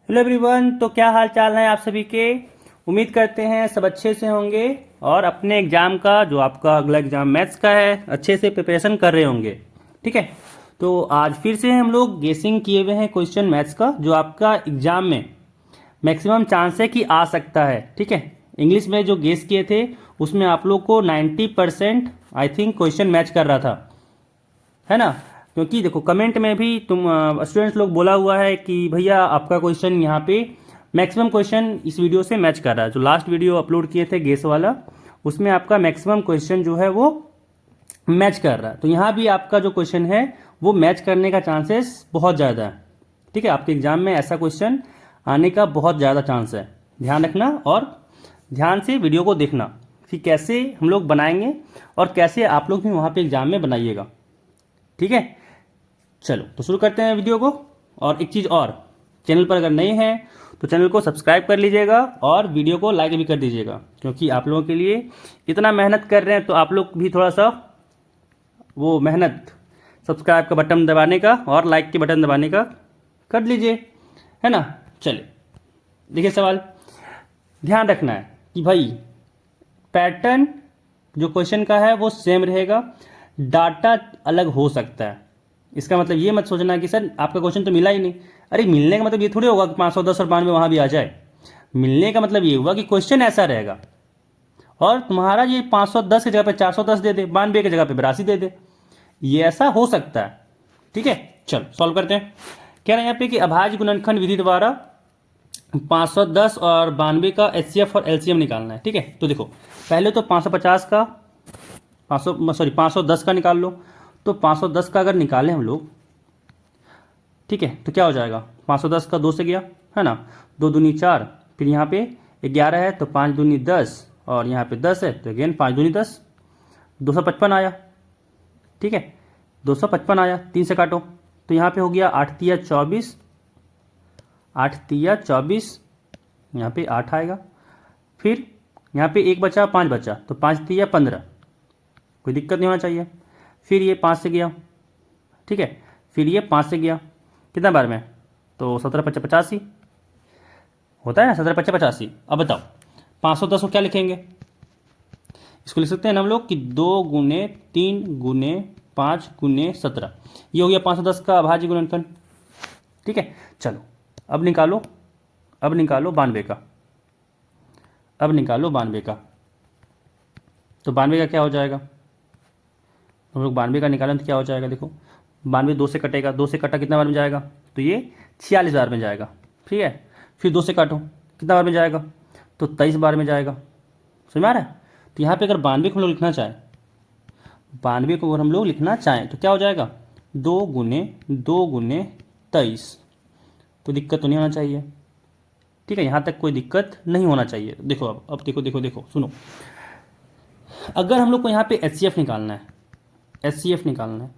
Hello everyone. तो क्या हाल चाल है आप सभी के। उम्मीद करते हैं सब अच्छे से होंगे और अपने एग्ज़ाम का जो आपका अगला एग्ज़ाम मैथ्स का है अच्छे से प्रिपरेशन कर रहे होंगे। ठीक है, तो आज फिर से हम लोग गेसिंग किए हुए हैं क्वेश्चन मैथ्स का जो आपका एग्ज़ाम में मैक्सिमम चांस है कि आ सकता है। ठीक है, इंग्लिश में जो गेस किए थे उसमें आप लोग को 90% आई थिंक क्वेश्चन मैच कर रहा था, है ना। क्योंकि देखो कमेंट में भी तुम स्टूडेंट्स लोग बोला हुआ है कि भैया आपका क्वेश्चन यहाँ पे मैक्सिमम क्वेश्चन इस वीडियो से मैच कर रहा है। जो लास्ट वीडियो अपलोड किए थे गेस वाला उसमें आपका मैक्सिमम क्वेश्चन जो है वो मैच कर रहा है। तो यहाँ भी आपका जो क्वेश्चन है वो मैच करने का चांसेस बहुत ज़्यादा है। ठीक है, आपके एग्जाम में ऐसा क्वेश्चन आने का बहुत ज़्यादा चांस है। ध्यान रखना और ध्यान से वीडियो को देखना कि कैसे हम लोग बनाएंगे और कैसे आप लोग भी वहाँ पे एग्जाम में बनाइएगा। ठीक है, चलो तो शुरू करते हैं वीडियो को। और एक चीज़ और, चैनल पर अगर नए हैं तो चैनल को सब्सक्राइब कर लीजिएगा और वीडियो को लाइक भी कर दीजिएगा, क्योंकि आप लोगों के लिए इतना मेहनत कर रहे हैं तो आप लोग भी थोड़ा सा वो मेहनत सब्सक्राइब का बटन दबाने का और लाइक के बटन दबाने का कर लीजिए, है ना। चलिए देखिए सवाल, ध्यान रखना है कि भाई पैटर्न जो क्वेश्चन का है वो सेम रहेगा, डाटा अलग हो सकता है। इसका मतलब ये मत सोचना कि सर आपका क्वेश्चन तो मिला ही नहीं। अरे मिलने का मतलब ये थोड़ी होगा कि 510 और 92 वहाँ भी आ जाए। मिलने का मतलब ये हुआ कि क्वेश्चन ऐसा रहेगा और तुम्हारा ये 510 की जगह पे 410 दे दे, 92 की जगह पे 82 दे दे, ये ऐसा हो सकता है। ठीक है, चलो सॉल्व करते हैं। कह रहे हैं यहाँ पे कि अभाज्य गुणनखंड विधि द्वारा 510 और 92 का एचसीएफ और एलसीएम निकालना है। ठीक है, तो देखो पहले तो 550 का 510 का निकाल लो। तो 510 का अगर निकालें हम लोग, ठीक है, तो क्या हो जाएगा, 510 का 2 से गया, है ना, 2 दूनी 4, फिर यहाँ पे 11 है तो 5 दूनी 10 और यहाँ पे 10 है तो अगेन 5 दूनी 10, 255 आया। ठीक है, 255 आया, 3 से काटो तो यहाँ पे हो गया 8 तिया 24, 8 तिया 24, यहाँ पे 8 आएगा। फिर यहाँ पे 1 बचा 5 बचा तो 5 तिया 15, कोई दिक्कत नहीं होना चाहिए। फिर ये 5 से गया, ठीक है, फिर ये 5 से गया, कितना बार में, तो 17 पच्चा 85 होता है ना, 17 पच्चा 85। अब बताओ 510 को क्या लिखेंगे, इसको लिख सकते हैं ना हम लोग कि 2 गुने 3 गुने 5 गुने 17, ये हो गया 510 का अभाज्य गुणनखंड। ठीक है, चलो अब निकालो 92 का, अब निकालो 92 का। तो 92 का क्या हो जाएगा, हम लोग 92 का निकालें तो क्या हो जाएगा, देखो 92 2 से कटेगा, 2 से कटा कितना बार में जाएगा, तो ये 46 बार में जाएगा। ठीक है, फिर 2 से काटो कितना बार में जाएगा, तो 23 बार में जाएगा। समझ में आ रहा है। तो यहाँ पे अगर 92 को हम लोग लिखना चाहें, 92 को अगर हम लोग लिखना चाहें तो क्या हो जाएगा, 2 गुने 23, तो दिक्कत तो नहीं होना चाहिए। ठीक है, यहाँ तक कोई दिक्कत नहीं होना चाहिए। देखो अब देखो देखो देखो सुनो, अगर हम लोग को यहाँ पे एचसीएफ निकालना है, एचसीएफ निकालना है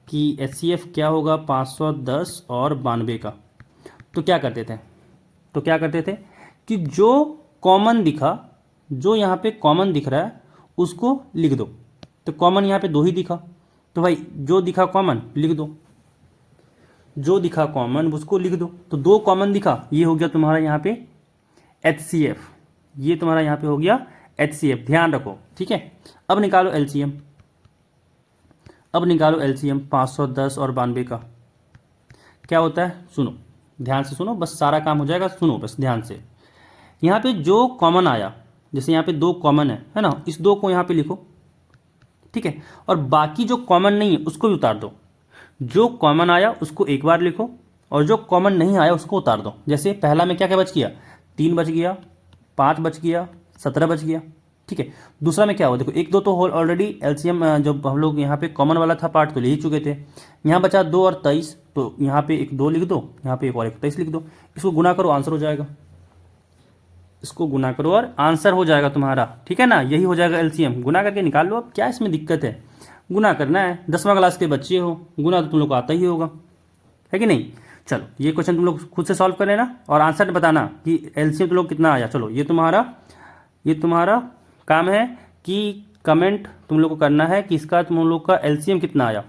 कि एचसीएफ क्या होगा 510 और 92 का, तो क्या करते थे कि जो कॉमन दिखा, जो यहाँ पे कॉमन दिख रहा है उसको लिख दो। तो कॉमन यहाँ पे 2 ही दिखा, तो भाई जो दिखा कॉमन लिख दो, जो दिखा कॉमन उसको लिख दो। तो 2 कॉमन दिखा, ये हो गया तुम्हारा यहाँ पे एचसीएफ, ये तुम्हारा यहाँ पे हो गया एचसीएफ, ध्यान रखो। ठीक है, अब निकालो एलसीएम, अब निकालो एलसीएम 510 और 92 का क्या होता है, सुनो ध्यान से सुनो, बस सारा काम हो जाएगा, सुनो बस ध्यान से। यहाँ पे जो कॉमन आया, जैसे यहाँ पे 2 कॉमन है ना, इस 2 को यहाँ पे लिखो। ठीक है, और बाकी जो कॉमन नहीं है उसको भी उतार दो। जो कॉमन आया उसको एक बार लिखो और जो कॉमन नहीं आया उसको उतार दो। जैसे पहला में क्या क्या बच गया, 3 बच गया, 5 बच गया, 17 बच गया। ठीक है, दूसरा में क्या हुआ, देखो 1 2 तो ऑलरेडी एलसीएम जब हम लोग यहाँ पे कॉमन वाला था पार्ट तो ले ही चुके थे। यहाँ बचा 2 और 23, तो यहाँ पे एक 2 लिख दो, यहाँ पे एक और 23 लिख दो, इसको गुना करो आंसर हो जाएगा, इसको गुना करो और आंसर हो जाएगा तुम्हारा। ठीक है ना, यही हो जाएगा एलसीएम, गुना करके निकाल लो। अब क्या इसमें दिक्कत है, गुना करना है, 10वां क्लास के बच्चे हो, गुना तो तुम लोग को आता ही होगा, है कि नहीं। चलो ये क्वेश्चन तुम लोग खुद से सॉल्व कर लेना और आंसर बताना कि एलसीएम तुम लोग कितना आया। चलो ये तुम्हारा काम है कि कमेंट तुम लोग को करना है कि इसका तुम लोग का एलसीएम कितना आया।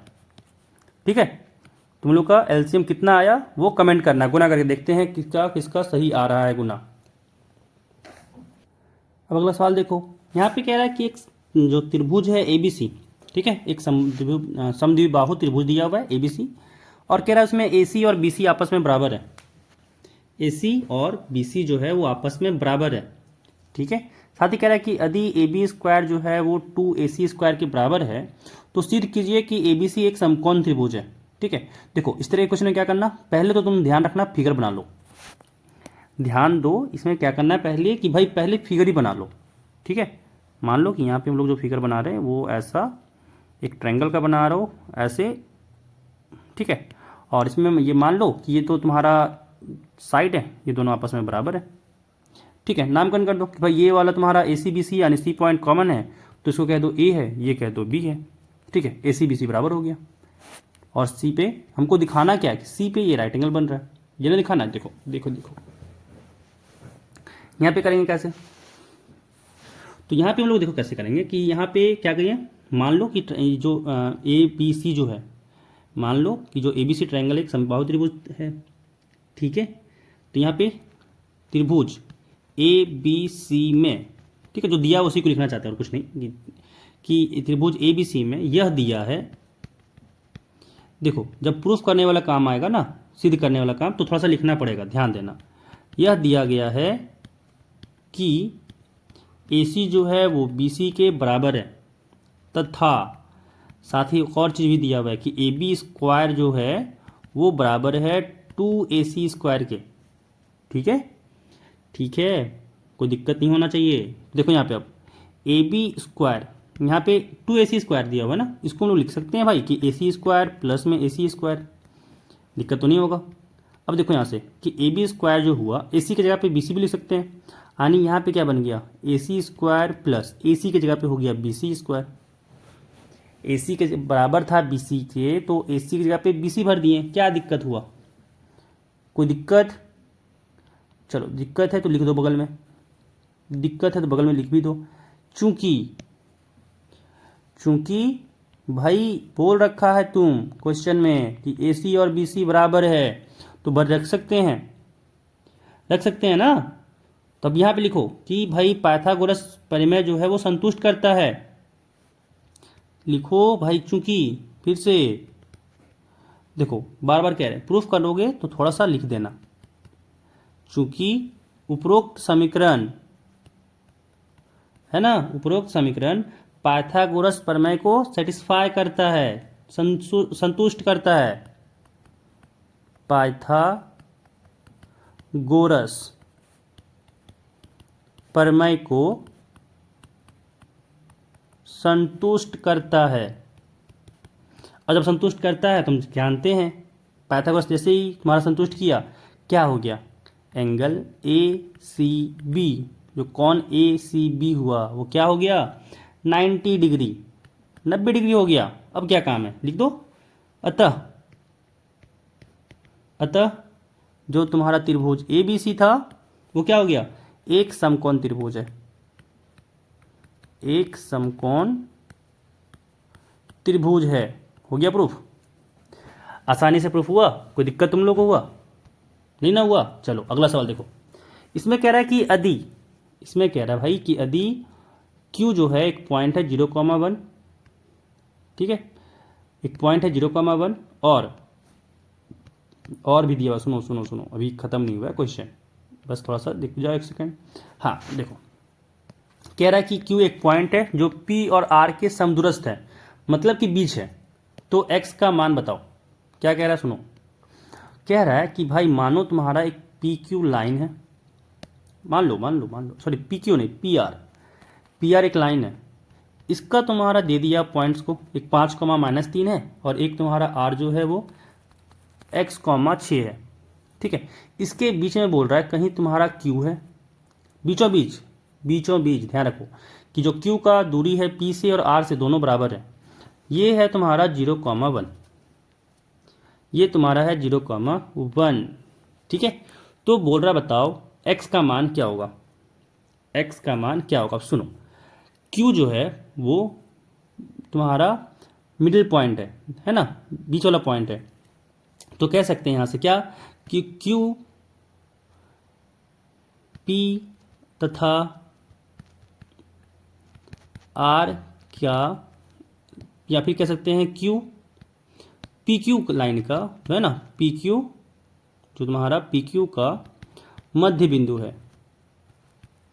ठीक है, तुम लोग का एलसीएम कितना आया वो कमेंट करना, गुना करके देखते हैं किसका किसका सही आ रहा है गुना। अब अगला सवाल देखो, यहाँ पे कह रहा है कि एक जो त्रिभुज है एबीसी, ठीक है, एक समद्विबाहु त्रिभुज दिया हुआ है एबीसी, और कह रहा है उसमें एसी और बीसी आपस में बराबर है। एसी और बीसी जो है वो आपस में बराबर है, ठीक है। साथ ही कह रहा है कि यदि ए बी स्क्वायर जो है वो 2AC स्क्वायर के बराबर है तो सिद्ध कीजिए कि ABC एक समकोण त्रिभुज है, ठीक है। देखो इस तरह के क्वेश्चन में क्या करना, पहले तो तुम ध्यान रखना फिगर बना लो, ध्यान दो इसमें क्या करना है पहले कि भाई पहले फिगर ही बना लो, ठीक है। मान लो कि यहाँ पे हम लोग जो फिगर बना रहे हैं वो ऐसा एक ट्रायंगल का बना रहे हो ऐसे, ठीक है। और इसमें ये मान लो कि ये तो तुम्हारा साइड है, ये दोनों आपस में बराबर है, ठीक है। नामकरण कर दो कि भाई ये वाला तुम्हारा AC BC यानी C पॉइंट कॉमन है तो इसको कह दो A है, ये कह दो B है, ठीक है। AC BC बराबर हो गया। और C पे हमको दिखाना क्या है कि C पे ये राइट एंगल बन रहा है, ये ना दिखाना है। देखो देखो देखो यहाँ पे करेंगे कैसे, तो यहाँ पे हम लोग देखो कैसे करेंगे कि यहाँ पे क्या करिए, मान लो कि जो ABC जो है, मान लो कि जो ABC ट्रायंगल एक समबाहु त्रिभुज है, ठीक है। तो यहाँ पे त्रिभुज ABC में, ठीक है, जो दिया उसी को लिखना चाहते हैं और कुछ नहीं, कि त्रिभुज ABC में यह दिया है। देखो जब प्रूफ करने वाला काम आएगा ना, सिद्ध करने वाला काम, तो थोड़ा सा लिखना पड़ेगा, ध्यान देना। यह दिया गया है कि AC जो है वो BC के बराबर है, तथा साथ ही एक और चीज़ भी दिया हुआ है कि AB स्क्वायर जो है वो बराबर है 2AC स्क्वायर के, ठीक है, ठीक है, कोई दिक्कत नहीं होना चाहिए। देखो यहाँ पे अब AB स्क्वायर, यहाँ पे 2AC स्क्वायर दिया हुआ है ना, इसको हम लोग लिख सकते हैं भाई कि AC स्क्वायर प्लस में AC स्क्वायर, दिक्कत तो नहीं होगा। अब देखो यहाँ से कि AB स्क्वायर जो हुआ AC की जगह पे BC भी लिख सकते हैं, यानी यहाँ पे क्या बन गया AC स्क्वायर प्लस AC की जगह पे हो गया BC स्क्वायर। AC के बराबर था BC के, तो AC की जगह पे BC भर दिए, क्या दिक्कत हुआ, कोई दिक्कत, चलो दिक्कत है तो लिख दो बगल में, दिक्कत है तो बगल में लिख भी दो। चूंकि भाई बोल रखा है तुम क्वेश्चन में कि AC और BC बराबर है, तो भर रख सकते हैं, रख सकते हैं ना। तो अब यहाँ पे लिखो कि भाई पाइथागोरस प्रमेय जो है वो संतुष्ट करता है, लिखो भाई, चूंकि फिर से देखो बार बार कह रहे हैं, प्रूफ करोगे तो थोड़ा सा लिख देना। चूंकि उपरोक्त समीकरण है ना, उपरोक्त समीकरण पाइथागोरस प्रमेय को सेटिस्फाई करता है, संतुष्ट करता है। पाइथागोरस प्रमेय को संतुष्ट करता है, और जब संतुष्ट करता है तुम जानते हैं पाइथागोरस जैसे ही तुम्हारा संतुष्ट किया क्या हो गया, एंगल ACB, जो कौन ACB हुआ वो क्या हो गया 90 डिग्री, 90 डिग्री हो गया। अब क्या काम है, लिख दो। अतः जो तुम्हारा त्रिभुज ABC था वो क्या हो गया, एक समकोण त्रिभुज है, एक समकोण त्रिभुज है। हो गया प्रूफ, आसानी से प्रूफ हुआ, कोई दिक्कत तुम लोग को हुआ नहीं ना हुआ। चलो अगला सवाल देखो, इसमें कह रहा है कि यदि, इसमें कह रहा है भाई कि यदि Q जो है एक पॉइंट है 0,1, ठीक है, एक पॉइंट है 0,1, और भी दिया हुआ, सुनो सुनो सुनो, अभी खत्म नहीं हुआ है क्वेश्चन, बस थोड़ा सा देख जाओ एक सेकेंड। हाँ देखो, कह रहा है कि Q एक पॉइंट है जो P और R के समदूरस्थ है, मतलब कि बीच है, तो X का मान बताओ। क्या कह रहा है सुनो, कह रहा है कि भाई मानो तुम्हारा एक PQ लाइन है, मान लो सॉरी PQ नहीं PR एक लाइन है, इसका तुम्हारा दे दिया पॉइंट्स को, एक 5,-3 है और एक तुम्हारा R जो है वो x,6 है, ठीक है। इसके बीच में बोल रहा है कहीं तुम्हारा Q है, बीचों बीच ध्यान रखो कि जो Q का दूरी है P से और R से दोनों बराबर है, ये है तुम्हारा 0,1, ये तुम्हारा है 0,1, ठीक है। तो बोल रहा बताओ x का मान क्या होगा, x का मान क्या होगा। सुनो Q जो है वो तुम्हारा मिडिल पॉइंट है ना, बीच वाला पॉइंट है, तो कह सकते हैं यहां से क्या कि क्यू पी तथा आर क्या, या फिर कह सकते हैं क्यू पी क्यू लाइन का है ना, पी क्यू जो तुम्हारा पी क्यू का मध्य बिंदु है।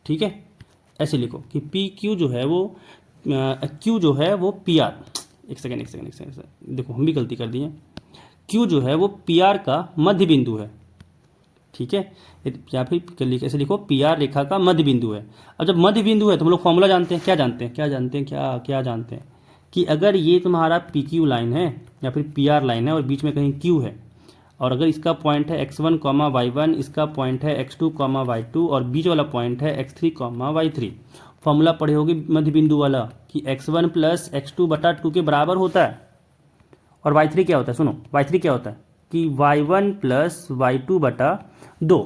ठीक है, ऐसे लिखो कि पी क्यू जो है वो क्यू जो है वो पी आर, एक सेकेंड, देखो हम भी गलती कर दिए। क्यू जो है वो पी आर का मध्य बिंदु है। ठीक है, या फिर ऐसे लिखो पी आर रेखा का मध्य बिंदु है। अब जब मध्य बिंदु है तो हम लोग फॉर्मूला जानते हैं, क्या जानते हैं कि अगर ये तुम्हारा पी क्यू लाइन है या फिर पी आर लाइन है और बीच में कहीं क्यू है, और अगर इसका पॉइंट है x1 कॉमा y1, इसका पॉइंट है x2 कॉमा y2 और बीच वाला पॉइंट है x3 कॉमा y3। फॉर्मूला पढ़े होगी मध्य बिंदु वाला कि x1 प्लस x2 बटा 2 के बराबर होता है। और y3 क्या होता है, सुनो y3 क्या होता है कि y1 प्लस y2 बटा 2।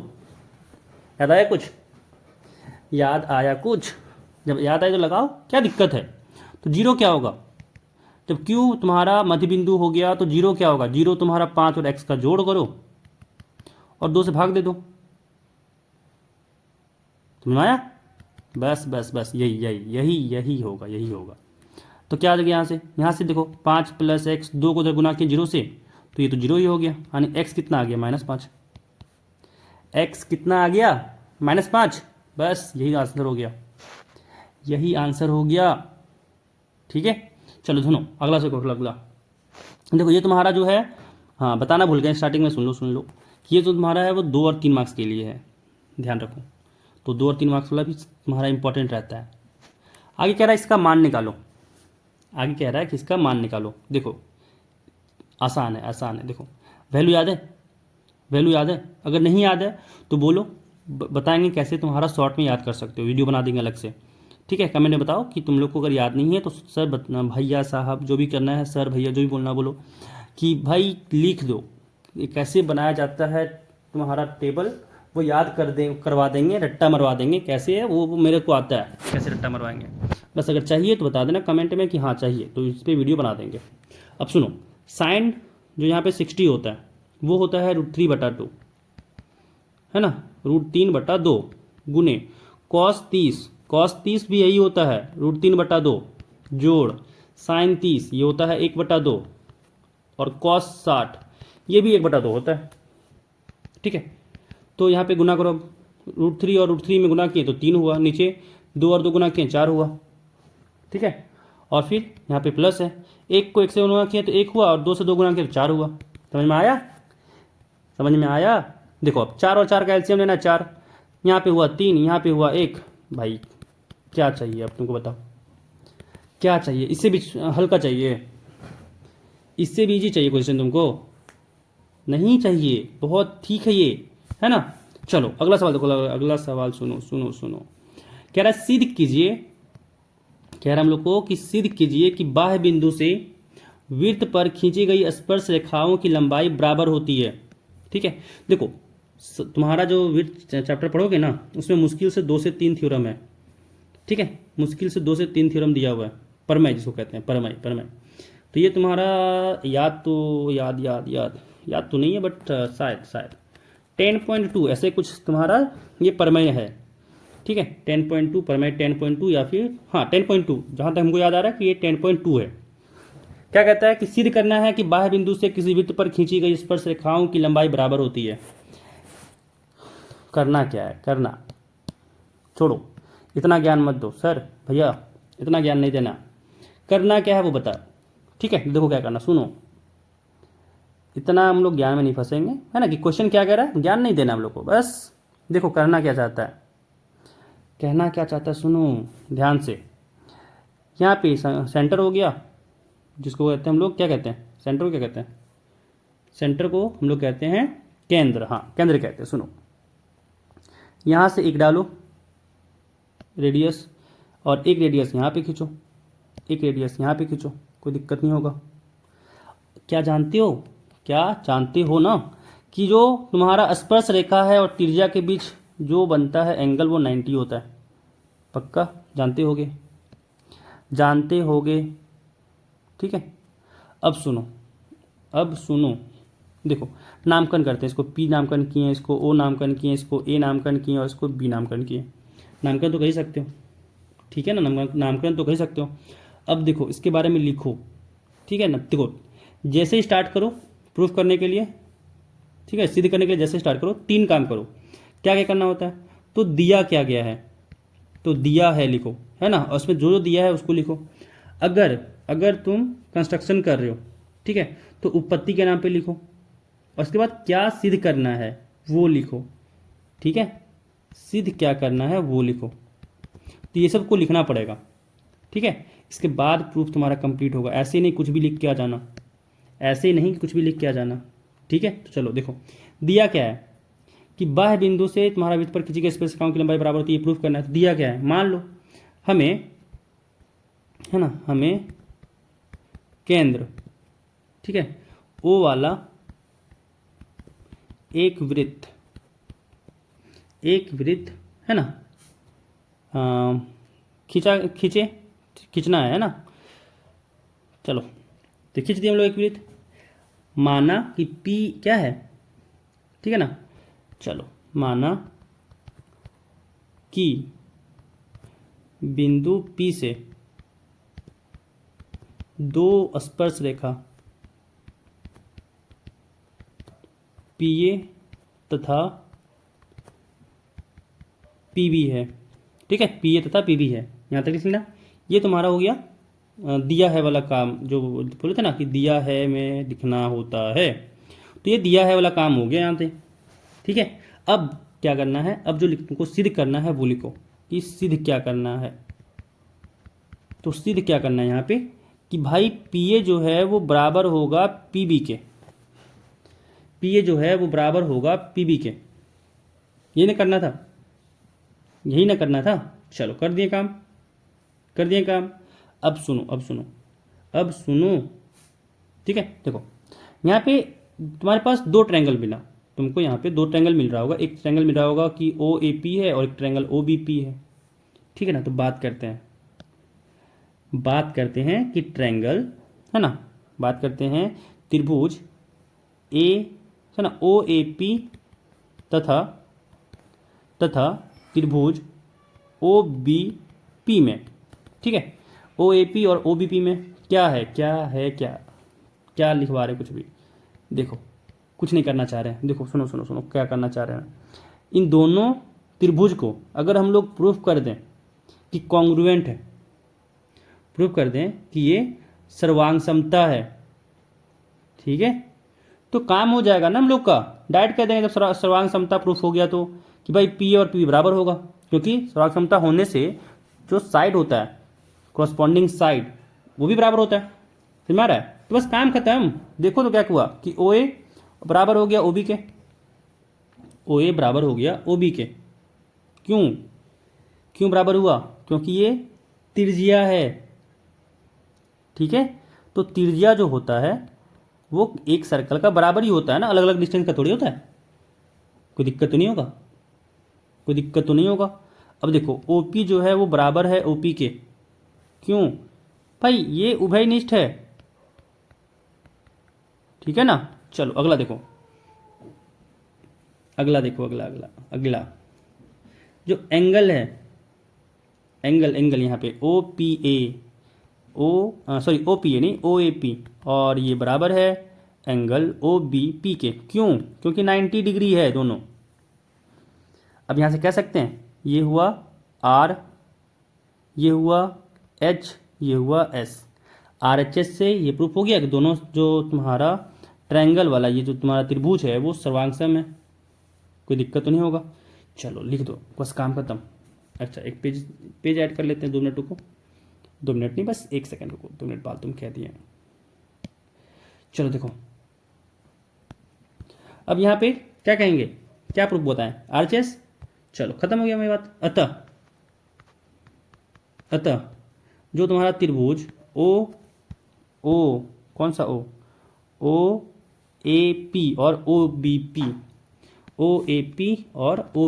याद आया कुछ? याद आया कुछ? जब याद आए तो लगाओ, क्या दिक्कत है। तो जीरो क्या होगा, जब Q तुम्हारा मध्य बिंदु हो गया तो जीरो क्या होगा, जीरो तुम्हारा 5 और x का जोड़ करो और 2 से भाग दे दो। समझ में आया? बस बस बस यही होगा। तो क्या आ जाएगा यहाँ से देखो 5 प्लस एक्स, 2 को उधर गुना किया जीरो से, तो ये तो जीरो ही हो गया, यानी x कितना आ गया -5। x कितना आ गया -5। बस यही आंसर हो गया। ठीक है, चलो सुनो अगला से अगला देखो, ये तुम्हारा जो है, हाँ बताना भूल गए स्टार्टिंग में, सुन लो कि ये जो तुम्हारा है वो 2 और 3 मार्क्स के लिए है, ध्यान रखो। तो 2 और 3 मार्क्स वाला भी तुम्हारा इंपॉर्टेंट रहता है। आगे कह रहा है इसका मान निकालो, कि इसका मान निकालो। देखो आसान है, देखो वैल्यू याद है, अगर नहीं याद है तो बोलो, बताएंगे कैसे तुम्हारा शॉर्ट में याद कर सकते हो, वीडियो बना देंगे अलग से। ठीक है, कमेंट में बताओ कि तुम लोग को अगर याद नहीं है तो सर भैया साहब जो भी करना है, सर भैया जो भी बोलना बोलो कि भाई लिख दो ये कैसे बनाया जाता है तुम्हारा टेबल, वो याद करवा देंगे, रट्टा मरवा देंगे। कैसे है वो मेरे को आता है, कैसे रट्टा मरवाएंगे। बस अगर चाहिए तो बता देना कमेंट में कि हाँ चाहिए, तो इस पर वीडियो बना देंगे। अब सुनो, साइन जो यहाँ पे 60 होता है वो होता है √3/2, है ना, √3/2 गुने कॉस 30 भी यही होता है √3/2 जोड़ साइन 30 ये होता है 1/2 और कॉस 60 ये भी 1/2 होता है। ठीक है, तो यहाँ पे गुना करो, √3 और √3 में गुना किए तो 3 हुआ, नीचे 2 और 2 गुना किए 4 हुआ। ठीक है, और फिर यहाँ पे प्लस है, 1 को 1 से गुना किया तो 1 हुआ और 2 से 2 गुना किया तो 4 हुआ। समझ में आया? देखो अब 4 और 4 का एलसीएम लेना, 4 यहाँ पे हुआ 3, यहाँ पे हुआ 1। भाई क्या चाहिए अब तुमको बताओ, क्या चाहिए? इससे भी हल्का चाहिए, इससे भी इजी चाहिए क्वेश्चन तुमको? नहीं चाहिए, बहुत ठीक है ये, है ना। चलो अगला सवाल देखो, अगला सवाल सुनो। कह रहा है सिद्ध कीजिए, कह रहा है हम लोग को कि सिद्ध कीजिए कि बाह्य बिंदु से वृत्त पर खींची गई स्पर्श रेखाओं की लंबाई बराबर होती है। ठीक है, देखो तुम्हारा जो वृत्त चैप्टर पढ़ोगे ना उसमें मुश्किल से 2 से 3 थ्योरम है। ठीक है, मुश्किल से 2 से 3 थ्योरम दिया हुआ है, परमेय जिसको कहते हैं, परमेय। तो ये तुम्हारा याद तो नहीं है, बट शायद 10.2 ऐसे कुछ तुम्हारा ये परमेय है। ठीक है, 10.2 परमेय 10.2 या फिर हाँ 10.2, जहाँ तक हमको याद आ रहा है कि ये 10.2 है। क्या कहता है कि सिद्ध करना है कि बाह्य बिंदु से किसी वृत्त पर खींची गई स्पर्श रेखाओं की लंबाई बराबर होती है। करना क्या है, करना छोड़ो, इतना ज्ञान मत दो सर भैया, इतना ज्ञान नहीं देना। करना क्या है वो बता। ठीक है, देखो क्या करना, सुनो, इतना हम लोग ज्ञान में नहीं फंसेंगे, है ना, कि क्वेश्चन क्या कह रहा है, ज्ञान नहीं देना हम लोग को, बस देखो करना क्या चाहता है, कहना क्या चाहता है, सुनो ध्यान से। यहाँ पे सेंटर हो गया, जिसको कहते हैं हम लोग, क्या कहते हैं सेंटर को, क्या कहते हैं सेंटर को हम लोग कहते हैं केंद्र, हाँ केंद्र कहते हैं। सुनो, यहाँ से एक डालो रेडियस, और एक रेडियस यहाँ पे खींचो, एक रेडियस यहाँ पे खींचो, कोई दिक्कत नहीं होगा। क्या जानते हो ना कि जो तुम्हारा स्पर्श रेखा है और त्रिज्या के बीच जो बनता है एंगल वो 90 होता है। पक्का जानते होगे। ठीक है, अब सुनो देखो नामकरण करते हैं, इसको पी नामकरण किए हैं, इसको ओ नामकरण किए हैं, इसको ए नामकरण किए हैं और इसको बी नामकरण किए हैं। नामकरण तो कर ही सकते हो, ठीक है ना, नामकरण तो कर ही सकते हो। अब देखो इसके बारे में लिखो, ठीक है ना। देखो जैसे ही स्टार्ट करो प्रूफ करने के लिए, ठीक है, सिद्ध करने के लिए जैसे स्टार्ट करो 3 काम करो। क्या क्या करना होता है, तो दिया क्या गया है, तो दिया है लिखो, है ना, और उसमें जो जो दिया है उसको लिखो। अगर अगर तुम कंस्ट्रक्शन कर रहे हो, ठीक है, तो उत्पत्ति के नाम पे लिखो, और उसके बाद क्या सिद्ध करना है वो लिखो, ठीक है, सिद्ध क्या करना है वो लिखो। तो ये सब को लिखना पड़ेगा, ठीक है। इसके बाद प्रूफ तुम्हारा कंप्लीट होगा। ऐसे ही नहीं कुछ भी लिख के आ जाना, ऐसे ही नहीं कि कुछ भी लिख के आ जाना, ठीक है। तो चलो देखो दिया क्या है कि बाह्य बिंदु से तुम्हारा वृत्त पर खींची गई स्पर्शरेखाओं की लंबाई बराबर होती है, ये प्रूफ करना है। तो दिया क्या है, मान लो हमें, है ना, हमें केंद्र, ठीक है, ओ वाला एक वृत्त है ना, खींचना है ना। चलो तो खींच दिए हम लोग एक वृत्त, माना कि P क्या है, ठीक है ना। चलो माना कि बिंदु P से 2 स्पर्श रेखा PA तथा PB है, ठीक है, PA तथा PB है, यहाँ तक लिख लेना। ये तुम्हारा हो गया दिया है वाला काम, जो बोले थे ना कि दिया है में लिखना होता है, तो ये दिया है वाला काम हो गया यहाँ से, ठीक है। अब क्या करना है, अब जो तुमको सिद्ध करना है वो लिखो कि सिद्ध क्या करना है। तो सिद्ध क्या करना है यहाँ पे कि भाई पीए जो है वो बराबर होगा पीबी के, पीए जो है वो बराबर होगा पीबी के, ये ना करना था, यही ना करना था। चलो कर दिए काम, कर दिए काम। अब सुनो, ठीक है। देखो यहाँ पे तुम्हारे पास 2 ट्रायंगल मिला, तुमको यहाँ पे 2 ट्रायंगल मिल रहा होगा। एक ट्रायंगल मिल रहा होगा कि ओ ए पी है और एक ट्रायंगल ओ बी पी है, ठीक है ना। तो बात करते हैं कि ट्रायंगल, है ना, बात करते हैं त्रिभुज ए, है ना, ओ ए पी तथा त्रिभुज ओ बी पी में, ठीक है। ओ ए पी और ओ बी पी में क्या लिखवा रहे, कुछ भी देखो, कुछ नहीं करना चाह रहे हैं। देखो सुनो क्या करना चाह रहे हैं। इन दोनों त्रिभुज को अगर हम लोग प्रूफ कर दें कि कॉन्ग्रुएंट है, प्रूफ कर दें कि ये सर्वांग समता है, ठीक है, तो काम हो जाएगा ना हम लोग का। डायरेक्ट कह देंगे जब सर्वांग समता प्रूफ हो गया तो कि भाई पी और पी बराबर होगा, क्योंकि सर्वांग समता होने से जो साइड होता है, कॉरस्पॉन्डिंग साइड, वो भी बराबर होता है, समझ में आ रहा है। तो बस काम खत्म। देखो तो क्या हुआ कि ओ ए बराबर हो गया ओ बी के, ओ ए बराबर हो गया ओ बी के। क्यों बराबर हुआ, क्योंकि ये त्रिज्या है, ठीक है। तो त्रिज्या जो होता है वो एक सर्कल का बराबर ही होता है ना, अलग अलग डिस्टेंस का थोड़ी होता है। कोई दिक्कत तो नहीं होगा। अब देखो OP जो है वो बराबर है OP के, क्यों भाई, ये उभयनिष्ठ है, ठीक है ना। चलो अगला देखो, अगला जो एंगल है, एंगल यहाँ पे OPA OPA नहीं OAP, और ये बराबर है एंगल OBP के। क्योंकि 90 डिग्री है दोनों। अब यहाँ से कह सकते हैं ये हुआ R, ये हुआ H, ये हुआ S। RHS से ये प्रूफ हो गया कि दोनों जो तुम्हारा ट्रायंगल वाला, ये जो तुम्हारा त्रिभुज है वो सर्वांगसम है, कोई दिक्कत तो नहीं होगा। चलो लिख दो, बस काम खत्म। अच्छा एक पेज ऐड कर लेते हैं, 2 मिनट रुको, 2 मिनट नहीं बस 1 सेकंड रुको, 2 मिनट बाद तुम कह दिए। चलो देखो अब यहाँ पे क्या कहेंगे, क्या प्रूफ बताएं, RHS। चलो खत्म हो गया मेरी बात। अतः जो तुम्हारा त्रिभुज ओ कौन सा ओ ए पी और ओ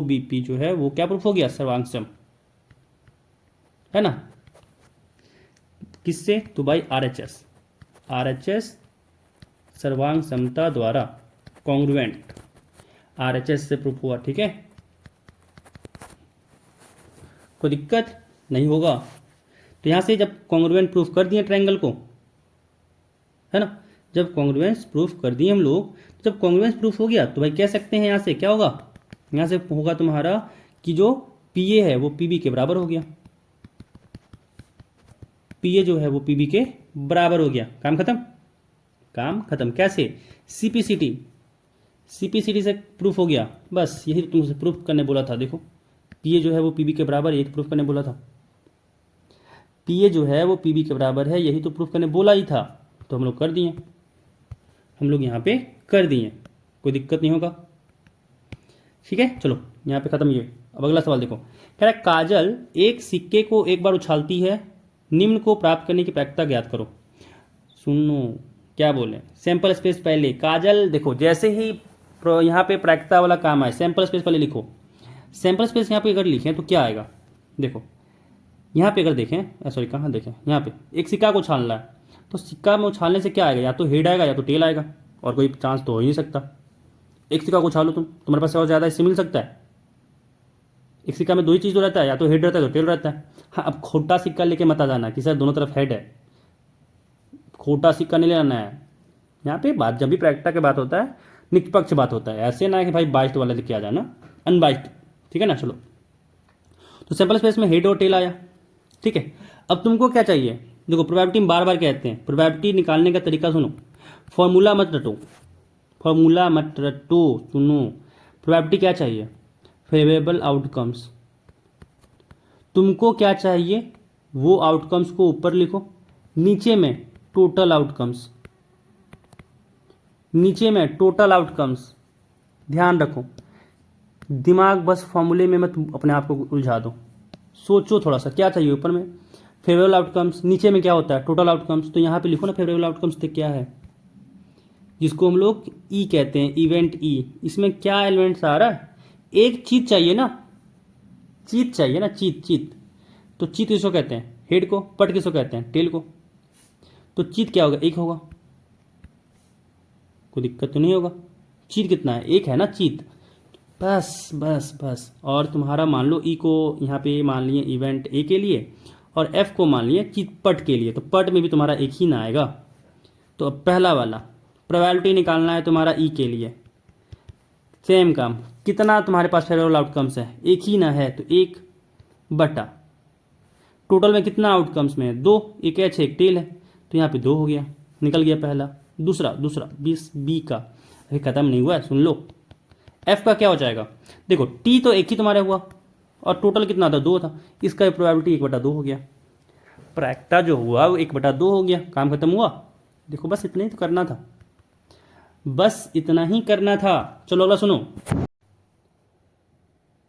बी पी जो है वो क्या प्रूफ हो गया, सर्वांगसम, है ना। किससे, तो भाई RHS सर्वांग समता द्वारा कॉन्ग्रुएंट, RHS से प्रूफ हुआ, ठीक है, कोई दिक्कत नहीं होगा। तो यहाँ से जब कॉन्ग्रुएंट प्रूफ कर दिए ट्रायंगल को, है ना, जब कॉन्ग्रुएंस प्रूफ कर दिए हम लोग, जब कॉन्ग्रुएंस प्रूफ हो गया तो भाई कह सकते हैं यहाँ से क्या होगा, यहाँ से होगा तुम्हारा कि जो PA है वो PB के बराबर हो गया, PA जो है वो PB के बराबर हो गया, काम खत्म, काम खत्म। कैसे, CPCT से प्रूफ हो गया, बस यही तो तुमसे प्रूफ करने बोला था। देखो PA जो है वो PB के बराबर, यही तो प्रूफ करने बोला था, PA जो है वो PB के बराबर है, यही तो प्रूफ करने बोला ही था। तो हम लोग कर दिए, हम लोग यहाँ पे कर दिए, कोई दिक्कत नहीं होगा, ठीक है। चलो यहाँ पे खत्म ये। अब अगला सवाल देखो, कह रहा है काजल एक सिक्के को एक बार उछालती है, निम्न को प्राप्त करने की प्रायिकता ज्ञात करो। सुनो क्या बोले, सैंपल स्पेस पहले, काजल देखो जैसे ही यहाँ पे प्रायिकता वाला काम आए, सैंपल स्पेस पहले लिखो। सैंपल स्पेस यहाँ पे अगर लिखें तो क्या आएगा, देखो यहाँ पे अगर देखें, सॉरी कहाँ देखें, यहाँ पे एक सिक्का को उछालना है, तो सिक्का में उछालने से क्या आएगा, या तो हेड आएगा या तो टेल आएगा, और कोई चांस तो हो ही नहीं सकता। एक सिक्का को उछालो तुम्हारे पास और ज़्यादा इससे मिल सकता है। एक सिक्का में दो ही चीज़ तो रहता है, या तो हेड रहता है तो टेल रहता है। हाँ, अब खोटा सिक्का लेके मत आ जाना कि सर दोनों तरफ हेड है, खोटा सिक्का नहीं लेना है। यहाँ पे बात जब भी प्रायिकता की बात होता है निष्पक्ष बात होता है, ऐसे ना कि भाई बाइस्ड वाला लेके आ जाना, अनबाइस्ड, ठीक है ना। चलो तो सैंपल स्पेस में हेड और टेल आया, ठीक है। अब तुमको क्या चाहिए, देखो प्रोबेबिलिटी में बार बार कहते हैं, प्रोबेबिलिटी निकालने का तरीका सुनो, फॉर्मूला मत रटो, फॉर्मूला मत रटो, सुनो। प्रोबेबिलिटी क्या चाहिए, फेवरेबल आउटकम्स। तुमको क्या चाहिए, वो आउटकम्स को ऊपर लिखो, नीचे में टोटल आउटकम्स, नीचे में टोटल आउटकम्स। ध्यान रखो, दिमाग बस फॉर्मूले में मत अपने आप को उलझा दो, सोचो थोड़ा सा क्या चाहिए। ऊपर में फेवरेबल आउटकम्स, नीचे में क्या होता है टोटल आउटकम्स। तो यहाँ पे लिखो ना फेवरेबल आउटकम्स तो क्या है, जिसको हम लोग ई कहते हैं, इवेंट ई। इसमें क्या एलिमेंट्स आ रहा है, एक चीज चाहिए ना, चीत चाहिए ना, चीत चीत। तो चीत किसको कहते हैं, हेड को, पट किसको कहते हैं, टेल को। तो चीत क्या होगा, एक होगा, कोई दिक्कत तो नहीं होगा। चीत कितना है, एक है ना चीत, बस बस बस। और तुम्हारा मान लो ई को यहाँ पे मान लिए इवेंट ए के लिए, और एफ को मान लिए चीत पट के लिए, तो पट में भी तुम्हारा एक ही ना आएगा। तो अब पहला वाला प्रोबेबिलिटी निकालना है तुम्हारा ई के लिए, सेम काम, कितना तुम्हारे पास फेवरेबल आउटकम्स है, एक ही ना है, तो एक बटा टोटल में कितना आउटकम्स में है, दो, एक एच एक टेल है, तो यहाँ पे दो हो गया, निकल गया पहला। दूसरा दूसरा 20 का, अभी खत्म नहीं हुआ है, सुन लो। एफ का क्या हो जाएगा, देखो टी तो एक ही तुम्हारा हुआ, और टोटल कितना था, दो था, इसका प्रोबेबिलिटी 1/2 हो गया। प्रायिकता जो हुआ वो 1/2 हो गया, काम खत्म हुआ। देखो बस इतना ही तो करना था, बस इतना ही करना था। चलो अगला सुनो,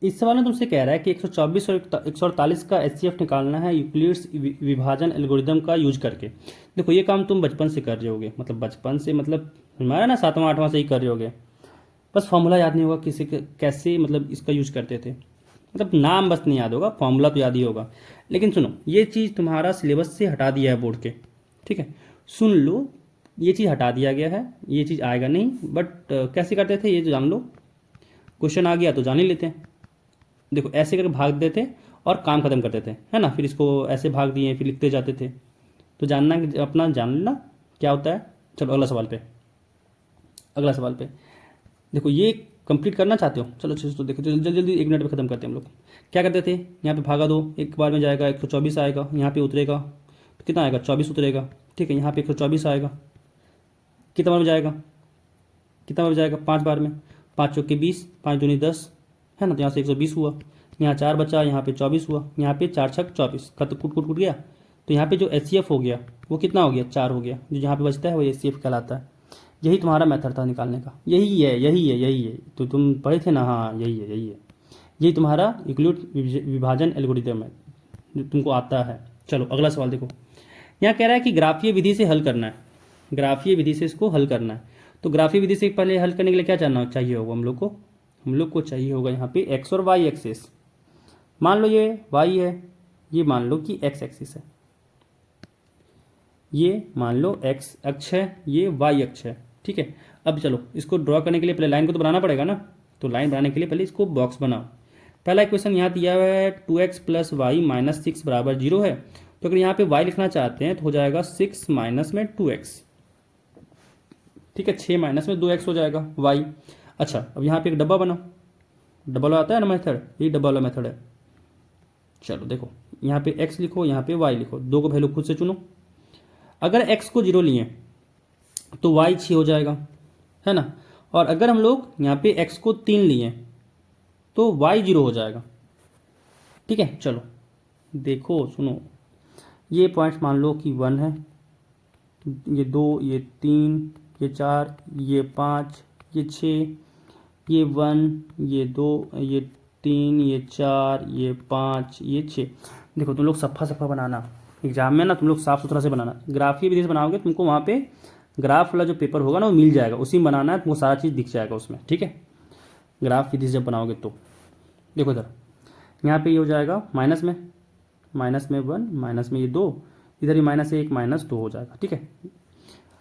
इस सवाल में तुमसे कह रहा है कि 124 और 148 का HCF निकालना है यूक्लिड्स विभाजन एल्गोरिदम का यूज करके। देखो ये काम तुम बचपन से कर रहे होगे, मतलब बचपन से मतलब हमारा ना 7वां 8वां से ही कर रहे होगे, बस फॉर्मूला याद नहीं होगा किसी कैसे मतलब इसका यूज करते थे, मतलब नाम बस नहीं याद होगा, फॉर्मूला तो याद ही होगा। लेकिन सुनो ये चीज़ तुम्हारा सिलेबस से हटा दिया है बोर्ड के, ठीक है, सुन लो, ये चीज़ हटा दिया गया है, ये चीज़ आएगा नहीं, बट कैसे करते थे ये तो जान लो, क्वेश्चन आ गया तो जान ही लेते हैं। देखो ऐसे करके भाग देते और काम खत्म करते थे, है ना, फिर इसको ऐसे भाग दिए फिर लिखते जाते थे, तो जानना अपना जान लेना क्या होता है। चलो अगला सवाल पे, अगला सवाल पे देखो, ये कंप्लीट करना चाहते हो, चलो चलो देखो जल्दी जल्दी 1 मिनट में खत्म करते हैं हम लोग। क्या करते थे, यहाँ पे भागा दो, एक बार में जाएगा 124 आएगा, यहाँ पे उतरेगा तो कितना आएगा 24 उतरेगा, ठीक है, यहाँ पे 124 आएगा, कितना बार में जाएगा, कितना बार में जाएगा 5 बार में, 5 चौके 20, 5 दूनी 10, है ना, तो यहाँ से 120 हुआ, यहाँ 4 बचा, यहाँ पे 24 हुआ, यहाँ पे 4 छक 24, खत कुट कुट कुट गया, तो यहाँ पे जो HCF हो गया वो कितना हो गया 4 हो गया, जो यहाँ पे बचता है वो HCF कहलाता है। यही तुम्हारा मेथड था निकालने का, यही है यही है यही है, तो तुम पढ़े थे ना, हाँ यही है यही है, यही तुम्हारा यूक्लिड विभाजन एल्गोरिथम है जो तुमको आता है। चलो अगला सवाल देखो, यहाँ कह रहा है कि ग्राफीय विधि से हल करना है, ग्राफीय विधि से इसको हल करना है। तो ग्राफीय विधि से पहले हल करने के लिए क्या जानना चाहिए होगा हम लोग को चाहिए होगा यहाँ पे एक्स और वाई एक्सिस। मान लो ये वाई है, ये मान लो कि एक्स एक्सिस है, ये मान लो एक्स अक्ष है, ये वाई अक्ष है, ठीक है। अब चलो इसको ड्रॉ करने के लिए पहले लाइन को तो बनाना पड़ेगा ना, तो लाइन बनाने के लिए पहले इसको बॉक्स बनाओ। पहला इक्वेशन यहाँ दिया हुआ है 2x प्लस वाई माइनस 6 बराबर 0 है, तो अगर यहाँ पे y लिखना चाहते हैं तो हो जाएगा 6 माइनस में 2x, ठीक है, 6 माइनस में 2x हो जाएगा y। अच्छा अब यहाँ पे एक डब्बा बनाओ, डबल आता है ना मेथड, ये डब्बा वाला मेथड है। चलो देखो यहाँ पे x लिखो, यहाँ पे y लिखो, दो को वैल्यू खुद से चुनो। अगर x को 0 लिए तो y 6 हो जाएगा, है ना, और अगर हम लोग यहाँ पे x को 3 लिए तो y 0 हो जाएगा, ठीक है। चलो देखो सुनो, ये पॉइंट्स मान लो कि 1 है, ये 2, ये 3, ये 4, ये 5, ये 6, ये 1, ये 2, ये 3, ये 4, ये 5, ये 6। देखो तुम लोग सफ़ा सफ़ा बनाना एग्जाम में ना, तुम लोग साफ़ सुथरा से बनाना। ग्राफी विधि से बनाओगे तुमको वहाँ पे ग्राफ वाला जो पेपर होगा ना वो मिल जाएगा, उसी में बनाना है, तुमको सारा चीज़ दिख जाएगा उसमें, ठीक है। ग्राफ विधि से जब बनाओगे तो देखो इधर, यहाँ पे ये हो जाएगा माइनस में 1, माइनस में ये 2, इधर ही -1 -2 हो जाएगा, ठीक है।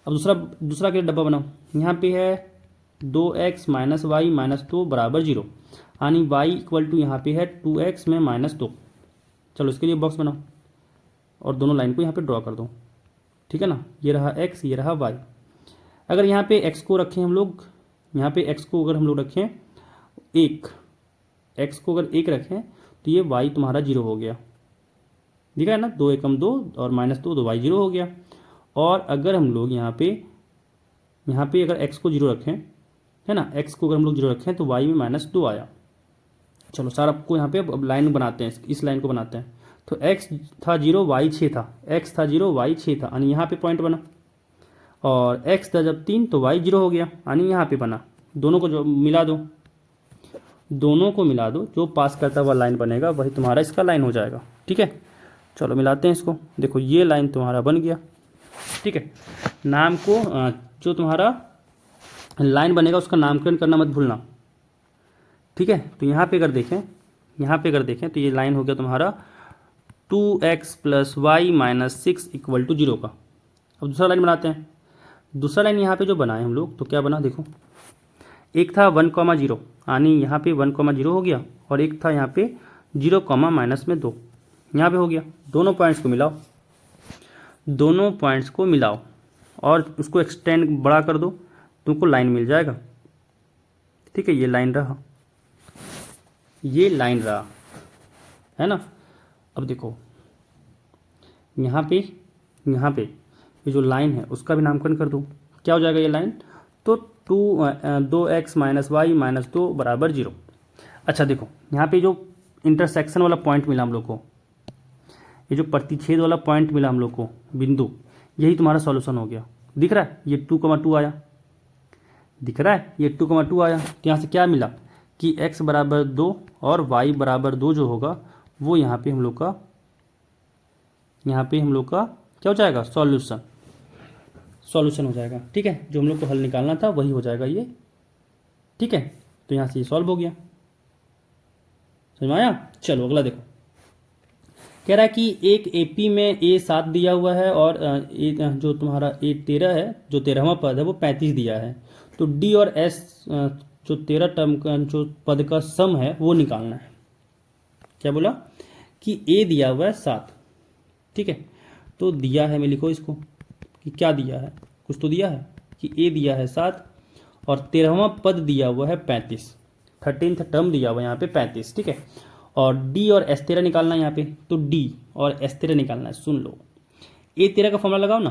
अब दूसरा के डब्बा बनाओ, यहाँ पे है 2x माइनस वाई माइनस 2 बराबर 0, यानी y इक्वल टू यहाँ पे है 2x में -2। चलो इसके लिए बॉक्स बनाओ और दोनों लाइन को यहाँ पे ड्रॉ कर दो, ठीक है ना। ये रहा x, ये रहा y। अगर यहाँ पे x को रखें हम लोग, यहाँ पे x को अगर हम लोग रखें 1, x को अगर 1 रखें तो ये y तुम्हारा 0 हो गया, दिखा है ना, 2 एकम 2 और -2 तो y 0 हो गया। और अगर हम लोग यहाँ पे अगर x को 0 रखें, है ना, x को अगर हम लोग 0 रखें तो y में -2 आया। चलो सारा आपको यहाँ पे अब लाइन बनाते हैं, इस लाइन को बनाते हैं। तो x था 0, y 6 था, x था 0, y 6 था, यानी यहाँ पे पॉइंट बना, और x था जब 3 तो y 0 हो गया, यानी यहाँ पे बना। दोनों को जो मिला दो, दोनों को मिला दो, जो पास करता हुआ लाइन बनेगा वही तुम्हारा इसका लाइन हो जाएगा, ठीक है। चलो मिलाते हैं इसको, देखो ये लाइन तुम्हारा बन गया, ठीक है। नाम को जो तुम्हारा लाइन बनेगा उसका नामकरण करना मत भूलना, ठीक है। तो यहाँ पे अगर देखें तो ये लाइन हो गया तुम्हारा 2x plus y minus 6 equal to 0 का। अब दूसरा लाइन बनाते हैं। दूसरा लाइन यहाँ पे जो बनाए हम लोग तो क्या बना, देखो एक था 1,0, यानी यहाँ पे 1,0 हो गया, और एक था यहाँ पे 0, -2 यहाँ पे हो गया। दोनों पॉइंट्स को मिलाओ और उसको एक्सटेंड बड़ा कर दो, तुमको लाइन मिल जाएगा, ठीक है। ये लाइन रहा, है ना। अब देखो यहाँ पे ये जो लाइन है उसका भी नामकरण कर दो, क्या हो जाएगा ये लाइन, तो 2x माइनस वाई माइनस 2 बराबर 0। अच्छा देखो यहाँ पे जो इंटरसेक्शन वाला पॉइंट मिला हम लोग को, ये जो प्रतिच्छेद वाला पॉइंट मिला हम लोग को बिंदु, यही तुम्हारा सॉल्यूशन हो गया। दिख रहा है ये 2,2 आया, दिख रहा है ये 2,2 आया। तो यहाँ से क्या मिला कि x बराबर 2 और y बराबर 2 जो होगा वो यहाँ पे हम लोग का क्या हो जाएगा, सॉल्यूशन हो जाएगा, ठीक है। जो हम लोग को हल निकालना था वही हो जाएगा ये, ठीक है। तो यहाँ से ये सॉल्व हो गया, समझ में आया। चलो अगला देखो, कह रहा है कि एक एपी में a 7 दिया हुआ है और जो तुम्हारा a 13 है, जो 13वां पद है वो 35 दिया है। तो d और s जो 13 टर्म का जो पद का सम है वो निकालना है। क्या बोला कि a दिया हुआ है 7, ठीक है। तो दिया है, मैं लिखो इसको कि क्या दिया है, कुछ तो दिया है कि a दिया है 7 और 13वां पद दिया हुआ है 35, 13th टर्म दिया हुआ है यहाँ पे 35, ठीक है। और d और s13 निकालना है यहाँ पे, तो d और s13 निकालना है। सुन लो, a13 का फॉर्मूला लगाओ ना,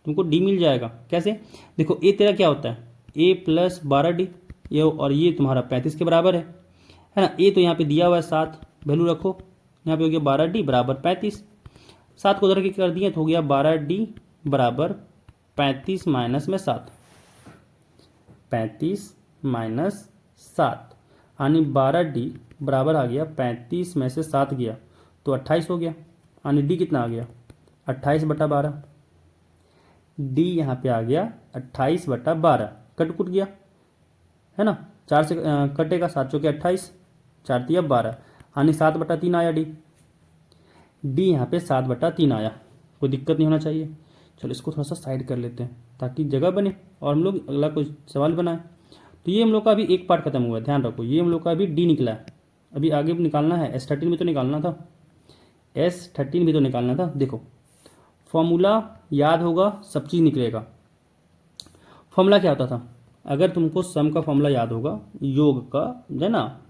तुमको d मिल जाएगा। कैसे, देखो a13 क्या होता है, a प्लस 12d, ये और ये तुम्हारा 35 के बराबर है ना। a तो यहाँ पे दिया हुआ है 7, वैल्यू रखो, यहाँ पे हो गया 12d बराबर 35, 7 को उधर के कर दिए तो हो गया 12d बराबर 35 माइनस में 7, 35 माइनस 7, यानी 12d बराबर आ गया 35 में से 7 गया तो 28 हो गया, यानी d कितना आ गया 28/12। d यहाँ पे आ गया 28/12, कट कुट गया है ना, 4 से कटेगा, 7 चौके 28, 4 तिया 12, यानी 7/3 आया d। d यहाँ पे 7/3 आया, कोई दिक्कत नहीं होना चाहिए, चलो इसको थोड़ा सा साइड कर लेते हैं ताकि जगह बने और हम लोग अगला कोई सवाल बनाए। तो ये हम लोग का अभी एक पार्ट खत्म हुआ है, ध्यान रखो ये हम लोग का अभी डी निकला है, अभी आगे भी निकालना है। S13 भी तो निकालना था, S13 भी तो निकालना था। देखो फॉर्मूला याद होगा, सब चीज़ निकलेगा। फॉर्मूला क्या होता था, अगर तुमको सम का फॉर्मूला याद होगा, योग का है ना,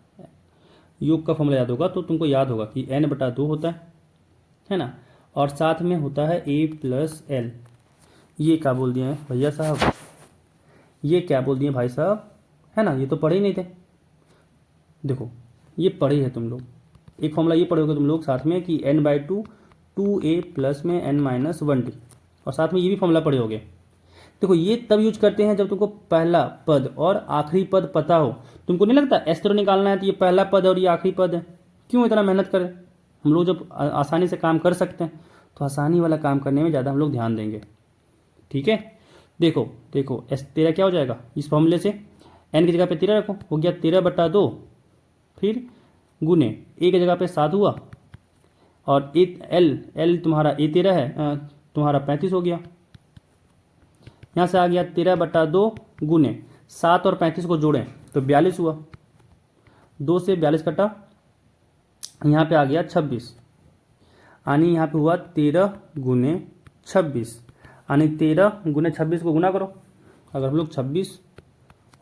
योग का फॉर्मूला याद होगा तो तुमको याद होगा कि n/2 होता है ना, और साथ में होता है a+l। ये क्या बोल दिए हैं भैया साहब, ये क्या बोल दिए भाई साहब, है ना, ये तो पढ़े ही नहीं थे। देखो ये पढ़े है तुम लोग, एक फॉर्मूला ये पढ़े होगे तुम लोग साथ में कि n/2 2a प्लस में n-1t, और साथ में ये भी फॉर्मूला पढ़े होगे। देखो ये तब यूज करते हैं जब तुमको पहला पद और आखिरी पद पता हो। तुमको नहीं लगता S0 निकालना है तो ये पहला पद और ये आखिरी पद है, क्यों इतना मेहनत करें। हम लोग जब आसानी से काम कर सकते हैं तो आसानी वाला काम करने में ज़्यादा हम लोग ध्यान देंगे। ठीक है, देखो देखो S13 क्या हो जाएगा, इस फॉर्मूले से n की जगह पे 13 रखो, हो गया 13/2, फिर गुने a की जगह पे 7 हुआ, और l तुम्हारा a13 है, तुम्हारा 35 हो गया। यहाँ से आ गया 13/2 गुने 7 और 35 को जोड़ें तो 42 हुआ, 2 से 42 कटा, यहाँ पे आ गया 26, यानी यहाँ पे हुआ 13 गुने 26, यानी 13 गुने 26 को गुना करो। अगर हम लोग 26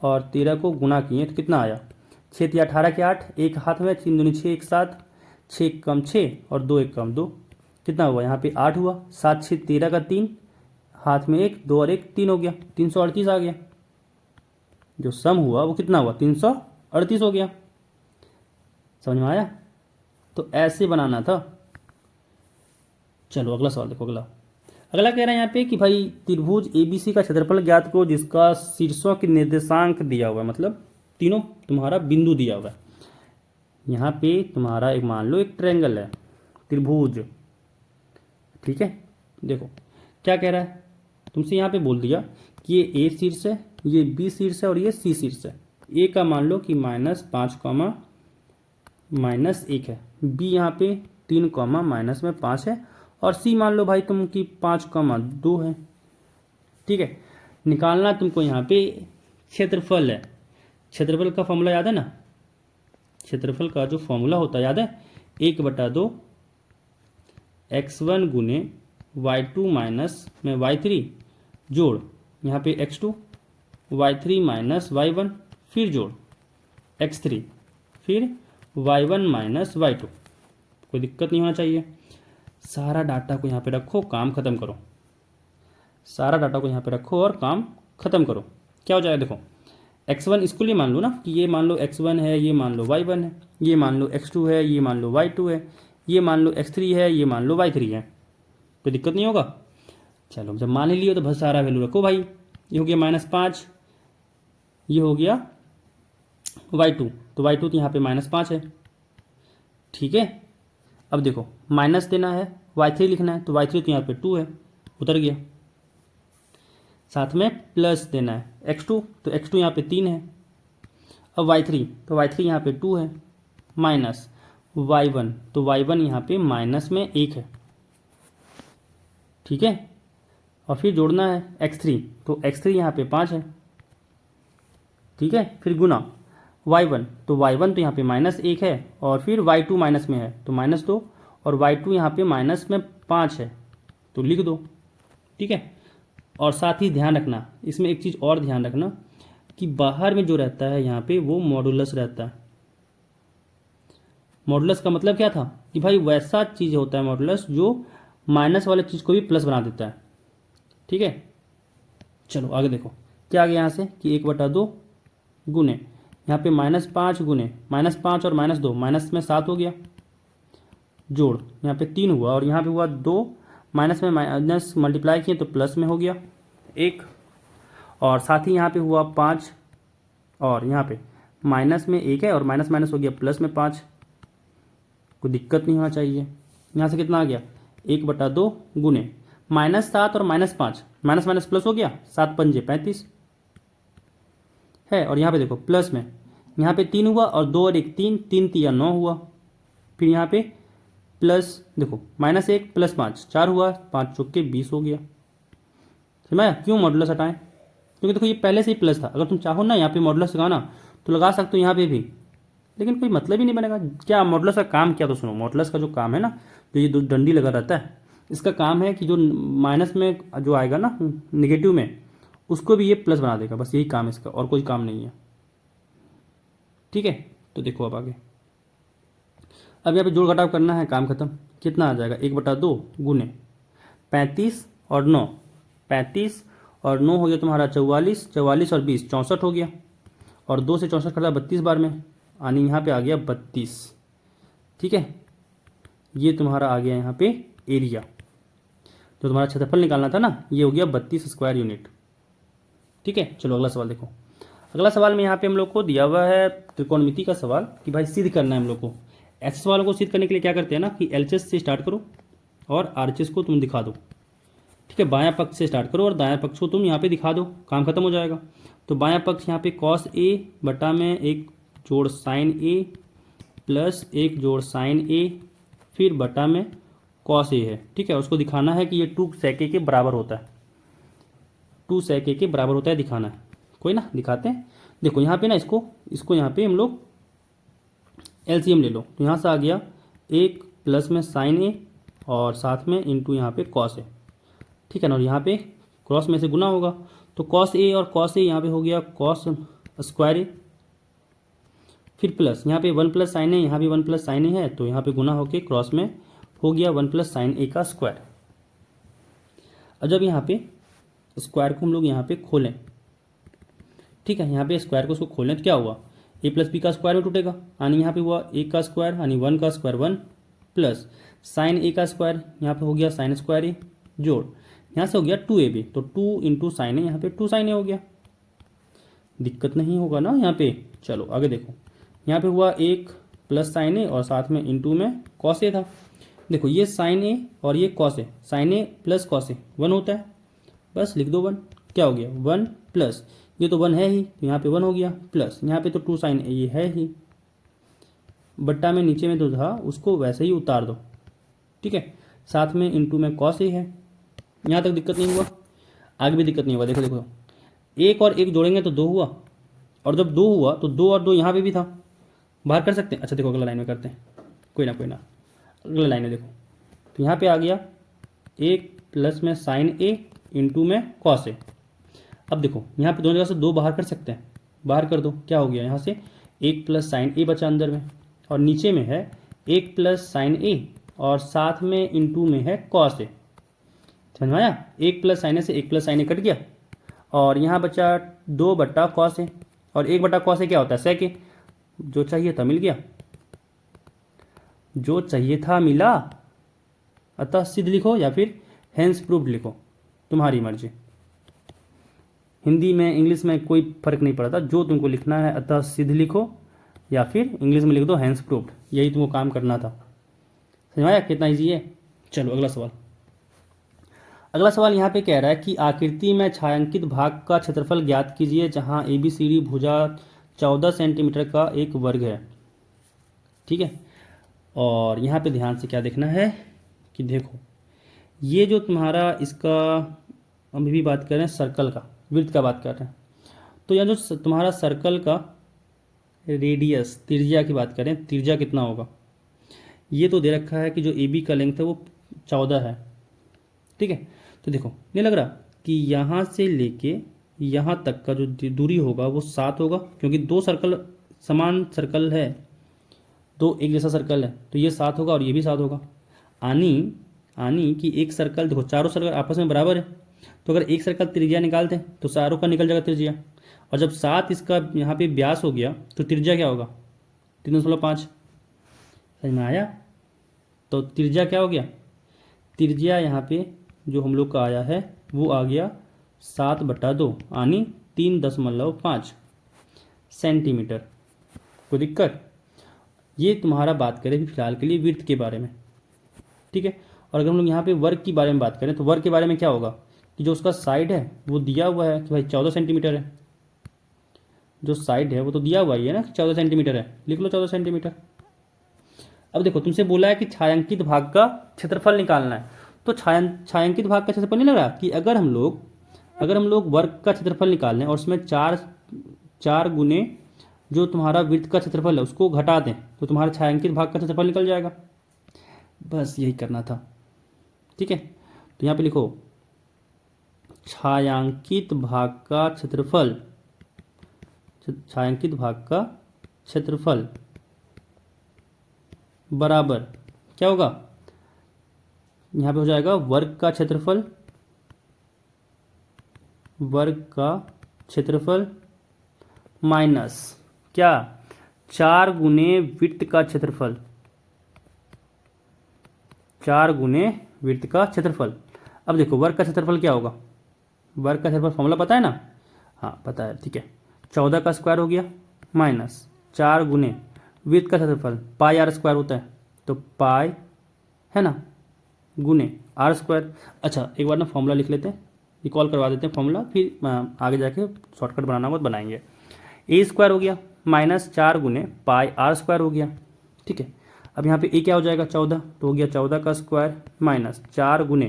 और 13 को गुना किए तो कितना आया, 6 या 18 के 8, एक हाथ में 3 दूनी 6 एक साथ, 6 कम 6 और 2 एक कम 2, कितना हुआ यहाँ पे 8 हुआ, 7 6 13 का 3, हाथ में 1 2 और 1 3 हो गया, 338 आ गया। जो सम हुआ वो कितना हुआ, 338 हो गया। समझ में आया, तो ऐसे बनाना था। चलो अगला सवाल देखो, अगला कह रहा है यहाँ पे कि भाई त्रिभुज ABC का क्षेत्रफल ज्ञात करो जिसका शीर्षों के निर्देशांक दिया हुआ है, मतलब तीनों तुम्हारा बिंदु दिया हुआ है। यहाँ पे तुम्हारा एक मान लो एक ट्रायंगल है त्रिभुज, ठीक है। देखो क्या कह रहा है, तुमसे यहाँ पे बोल दिया कि ये A शीर्ष है, ये B शीर्ष है और ये C शीर्ष है। A का मान लो कि -5, -1 है, B यहाँ पे 3, -5 है, और C मान लो भाई तुम कि 5, 2 है। ठीक है, निकालना तुमको यहाँ पे क्षेत्रफल है। क्षेत्रफल का फॉर्मूला याद है ना, क्षेत्रफल का जो फॉर्मूला होता है याद है, 1/2 x1 गुने y2 माइनस में y3 जोड़ यहाँ पे x2, y3 माइनस y1 फिर जोड़ x3 फिर y1 माइनस y2। कोई दिक्कत नहीं होना चाहिए। सारा डाटा को यहाँ पे रखो, काम खत्म करो। सारा डाटा को यहाँ पे रखो और काम खत्म करो। क्या हो जाएगा, देखो x1 इसको लिए मान लो ना कि ये मान लो x1 है, ये मान लो y1 है, ये मान लो x2 है, ये मान लो y2 है, ये मान लो x3 है, ये मान लो y3 है। कोई दिक्कत नहीं होगा। चलो जब मान ही लियो तो बस सारा वैल्यू रखो भाई। ये हो गया -5, ये हो गया y2, तो y2 तो यहाँ पे -5 है। ठीक है, अब देखो माइनस देना है, y3 लिखना है, तो y3 तो यहाँ पे 2 है, उतर गया। साथ में प्लस देना है x2, तो x2 यहाँ पे 3 है। अब y3, तो y3 यहाँ पे 2 है, माइनस y1, तो y1 यहाँ पे माइनस में 1 है। ठीक है, और फिर जोड़ना है x3, तो x3 यहाँ पे 5 है। ठीक है, फिर गुना y1, तो y1 तो यहाँ पे -1 है, और फिर y2 माइनस में है तो -2, और y2 यहाँ पे माइनस में 5 है तो लिख दो। ठीक है, और साथ ही ध्यान रखना, इसमें एक चीज़ और ध्यान रखना कि बाहर में जो रहता है यहाँ पे वो मॉडुलस रहता है। मॉडुलस का मतलब क्या था कि भाई वैसा चीज़ होता है मॉडुलस जो माइनस वाले चीज़ को भी प्लस बना देता है। ठीक है, चलो आगे देखो क्या आ गया यहाँ से कि 1/2 गुने यहाँ पे -5 गुने -5 और -2, माइनस में 7 हो गया, जोड़ यहाँ पे 3 हुआ, और यहाँ पे हुआ 2, माइनस में माइनस मल्टीप्लाई किए तो प्लस में हो गया 1, और साथ ही यहाँ पे हुआ 5, और यहाँ पे माइनस में 1 है और माइनस माइनस हो गया प्लस में 5। कोई दिक्कत नहीं होना चाहिए। यहाँ से कितना आ गया 1/2 गुने -7 और -5, माइनस माइनस प्लस हो गया, 7 पंजे 35 है, और यहाँ पे देखो प्लस में यहाँ पे 3 हुआ, और 2 और 1 3, 3 3 9 हुआ, फिर यहाँ पे प्लस देखो -1 + 5 4 हुआ, 5 चौके 20 हो गया। समझ में आया? क्यों मॉडुलस हटाएं? क्योंकि देखो ये पहले से ही प्लस था। अगर तुम चाहो ना यहाँ पे मॉडुलस लगाना तो लगा सकते हो यहाँ पे भी, लेकिन कोई मतलब ही नहीं बनेगा। क्या मॉडुलस का काम क्या? तो सुनो, मॉडुलस का जो काम है ना, जो ये डंडी लगा रहता है, इसका काम है कि जो माइनस में जो आएगा ना निगेटिव में, उसको भी ये प्लस बना देगा। बस यही काम है इसका, और कोई काम नहीं है। ठीक है, तो देखो अब आगे। अब यहाँ पे जोड़ घटाव करना है, काम खत्म। कितना आ जाएगा? 1/2 गुने 35 और 9, 35 और 9 हो गया तुम्हारा 44, 44 और 20 64 हो गया, और 2 से 64 कटा 32 बार में, यानी यहाँ पे आ गया 32। ठीक है, ये तुम्हारा आ गया यहाँ पे एरिया। जो तुम्हारा क्षेत्रफल निकालना था ना, ये हो गया 32 स्क्वायर यूनिट। ठीक है, चलो अगला सवाल देखो। अगला सवाल में यहाँ पे हम लोग को दिया हुआ है त्रिकोणमिति का सवाल कि भाई सिद्ध करना है हम लोग को। ऐसे सवालों को सिद्ध करने के लिए क्या करते हैं ना कि एलएचएस से स्टार्ट करो और आरएचएस को तुम दिखा दो। ठीक है, बायां पक्ष से स्टार्ट करो और दायां पक्ष को तुम यहाँ पे दिखा दो, काम खत्म हो जाएगा। तो बायां पक्ष यहाँ पे कॉस ए बटा में 1 जोड़ साइन ए प्लस 1 जोड़ साइन ए फिर बटा में कॉस ए है। ठीक है, उसको दिखाना है कि ये 2 sec a के बराबर होता है, 2 sec a के बराबर होता है, दिखाना है। कोई ना, दिखाते हैं। देखो यहाँ पे ना इसको यहाँ पे हम लोग एलसीएम ले लो, तो यहाँ से आ गया 1 प्लस में साइन ए और साथ में इंटू यहाँ पे कॉस ए। ठीक है ना, और यहाँ पे क्रॉस में से गुना होगा, तो कॉस ए और कॉस ए यहाँ पे हो गया कॉस स्क्वायर ए, फिर प्लस यहाँ पे 1 प्लस साइन ए, यहाँ भी 1 प्लस साइन ए है, तो यहाँ पे गुना होके क्रॉस में हो गया 1 प्लस साइन ए का स्क्वायर। अब जब यहाँ पे स्क्वायर को हम लोग यहाँ पे खोलें, ठीक है, यहाँ पे स्क्वायर को उसको खोलें तो क्या हुआ? ए प्लस बी का स्क्वायर में टूटेगा, यानी यहाँ पे हुआ ए का स्क्वायर, यानी 1 का स्क्वायर 1 प्लस साइन ए का स्क्वायर, यहाँ पे हो गया साइन स्क्वायर ए, जोड़ यहाँ से हो गया 2ab, तो 2 इंटू साइन ए, यहाँ पे 2 साइन ए हो गया। दिक्कत नहीं होगा ना यहाँ पे? चलो आगे देखो, यहाँ पे हुआ 1 प्लस साइन ए और साथ में इंटू में कॉस ए था। देखो ये साइन ए और ये cos A, sign A plus cos A 1 होता है, बस लिख दो 1। क्या हो गया? 1 प्लस ये तो 1 है ही, तो यहाँ पे 1 हो गया, प्लस यहाँ पे तो 2 साइन ए ये है ही, बट्टा में नीचे में तो था उसको वैसे ही उतार दो। ठीक है, साथ में इंटू में कॉस ए है। यहाँ तक दिक्कत नहीं हुआ, आगे भी दिक्कत नहीं हुआ। देखो देखो, 1 और 1 जोड़ेंगे तो 2 हुआ, और जब 2 हुआ तो 2 और 2 यहाँ पे भी था, बाहर कर सकते हैं। अच्छा देखो अगला लाइन में करते हैं, कोई ना अगला लाइन में देखो, तो यहाँ पे आ गया 1 प्लस में साइन ए इंटू में कॉस ए। अब देखो यहाँ पे दोनों जगह से 2 बाहर कर सकते हैं, बाहर कर दो। क्या हो गया? यहाँ से 1 प्लस साइन ए बचा अंदर में, और नीचे में है 1 प्लस साइन ए और साथ में इंटू में है कॉस ए। समझ में आया? 1 प्लस साइन ए से 1 प्लस साइन ए कट गया, और यहाँ बचा 2 बटा कॉस ए, और 1 बटा कॉस ए क्या होता है? सेक ए। जो चाहिए था मिल गया, जो चाहिए था मिला। अतः सिद्ध लिखो या फिर हेंस प्रूव्ड लिखो, तुम्हारी मर्जी। हिंदी में इंग्लिश में कोई फर्क नहीं पड़ता, जो तुमको लिखना है अतः सिद्ध लिखो या फिर इंग्लिश में लिख दो हेंस प्रूव्ड, यही तुमको काम करना था। समझ आया कितना ईजी है? चलो अगला सवाल। अगला सवाल यहाँ पे कह रहा है कि आकृति में छायांकित भाग का क्षेत्रफल ज्ञात कीजिए जहाँ ABCD भुजा 14 सेंटीमीटर का एक वर्ग है। ठीक है, और यहाँ पे ध्यान से क्या देखना है कि देखो ये जो तुम्हारा इसका अभी भी बात कर रहे हैं सर्कल का, वृत्त का बात कर रहे हैं, तो यह जो तुम्हारा सर्कल का रेडियस त्रिज्या की बात करें, त्रिज्या कितना होगा? ये तो दे रखा है कि जो AB का लेंथ है वो 14 है। ठीक है, तो देखो नहीं लग रहा कि यहाँ से लेके यहाँ तक का जो दूरी होगा वो 7 होगा, क्योंकि 2 सर्कल समान सर्कल है, 2 एक जैसा सर्कल है, तो ये 7 होगा और ये भी 7 होगा। आनी कि एक सर्कल, देखो चारों सर्कल आपस में बराबर है, तो अगर एक सर्कल त्रिज्या निकालते हैं तो चारों का निकल जाएगा त्रिज्या, और जब 7 इसका यहाँ पे व्यास हो गया तो त्रिज्या क्या होगा? 3.5। समझ में आया? तो त्रिज्या क्या हो गया? त्रिज्या यहाँ पे जो हम लोग का आया है वो आ गया 7/2, यानी 3.5 सेंटीमीटर। कोई दिक्कत? ये तुम्हारा बात करें फिलहाल के लिए वृत्त के बारे में। ठीक है, और अगर हम लोग यहाँ पे वर्ग के बारे में बात करें तो वर्ग के बारे में क्या होगा कि जो उसका साइड है वो दिया हुआ है कि भाई 14 सेंटीमीटर है, जो साइड है वो तो दिया हुआ ही है ना, 14 सेंटीमीटर है, लिख लो 14 सेंटीमीटर। अब देखो तुमसे बोला है कि छायांकित भाग का क्षेत्रफल निकालना है, तो छायांकित भाग का क्षेत्रफल नहीं लग रहा कि अगर हम लोग अगर हम लोग वर्ग का क्षेत्रफल निकाल लें और उसमें चार गुने जो तुम्हारा वृत्त का क्षेत्रफल है उसको घटा दें तो तुम्हारा छायांकित भाग का क्षेत्रफल निकल जाएगा। बस यही करना था। ठीक है, तो यहाँ पे लिखो छायांकित भाग का क्षेत्रफल, छायांकित भाग का क्षेत्रफल बराबर क्या होगा, यहाँ पे हो जाएगा वर्ग का क्षेत्रफल, वर्ग का क्षेत्रफल माइनस क्या, 4 गुने वृत्त का क्षेत्रफल, 4 गुने वृत्त का क्षेत्रफल। अब देखो वर्ग का क्षेत्रफल क्या होगा, वर्ग का क्षेत्रफल फॉर्मूला पता है ना, हाँ पता है, ठीक है। 14 का स्क्वायर हो गया माइनस 4 गुने वृत्त का क्षेत्रफल पाई आर स्क्वायर होता है तो पाई है ना गुने आर स्क्वायर। अच्छा एक बार ना फॉर्मूला लिख लेते हैं, रिकॉल करवा देते हैं फॉर्मूला, फिर आगे जाके शॉर्टकट बनाना होगा तो बनाएंगे। ए स्क्वायर हो गया माइनस 4 गुने पाई आर स्क्वायर हो गया। ठीक है, अब यहाँ पे ए क्या हो जाएगा 14, तो हो गया 14 का स्क्वायर माइनस 4 गुने